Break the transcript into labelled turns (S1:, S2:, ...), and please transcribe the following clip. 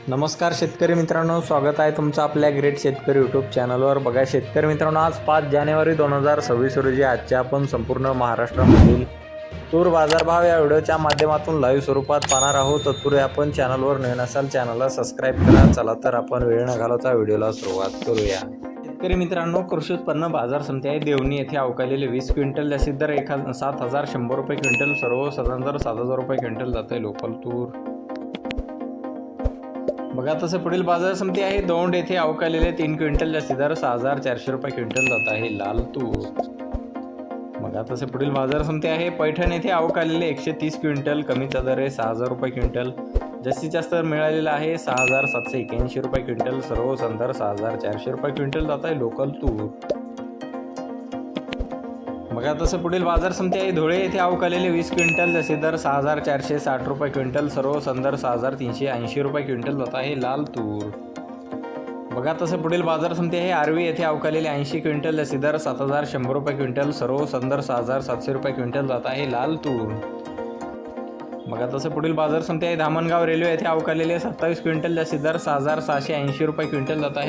S1: नमस्कार शेतकरी मित्रांनो, स्वागत आहे तुमचं आपल्या ग्रेट शेतकरी यूट्यूब चॅनलवर. बघा शेतकरी मित्रांनो, आज 5 जानेवारी 2026 रोजी आजच्या आपण संपूर्ण महाराष्ट्रामधील तूर बाजारभाव या व्हिडिओच्या माध्यमातून लाईव्ह स्वरूपात पाहणार आहोत. तत्पूर्वी आपण चॅनलवर नवीन असाल चॅनलला सबस्क्राईब करा. चला तर आपण वेळ न घालवता व्हिडिओला सुरुवात करूया. शेतकरी मित्रांनो, कृषी उत्पन्न बाजार समिती आहे देवणी येथे अवकालेले 20 क्विंटल जास्तीत दर 7,100 रुपये क्विंटल, सर्वसाधारण दर 7,000 रुपये क्विंटल जात आहे लोकल तूर. बघा तसं पुढील बाजार समिती आहे दौंड येथे अवकालेले 3 क्विंटल जास्तीत दर 6,400 रुपये क्विंटल जात आहे लाल तूर. बघा तसं पुढील बाजार समिती आहे पैठण येथे अवकालेले 130 क्विंटल, कमीचा दर आहे 6,000 रुपये क्विंटल, जास्तीत जास्त दर मिळालेला आहे 6,781 रुपये क्विंटल, सर्वसाधारण दर 6,400 रुपये क्विंटल जात आहे लोकल तूर. बघा तसं पुढील बाजार समिती आहे धुळे येथे अवकालेले 20 क्विंटल, जसे दर 6,460 रुपये क्विंटल, सर्वसाधारण दर 6,380 रुपये क्विंटल जात आहे लाल तूर. बघा तसं पुढील बाजार समिती आहे आर्वी येथे अवकालेले 80 क्विंटल, जसे दर 7,100 रुपये क्विंटल, सर्वसाधारण दर 6,700 रुपये क्विंटल जात आहे लाल तूर. बघा तसं पुढील बाजार समिती आहे धामणगाव रेल्वे येथे अवकालेले 27 क्विंटल, जसे दर 6,680 रुपये क्विंटल जात आहे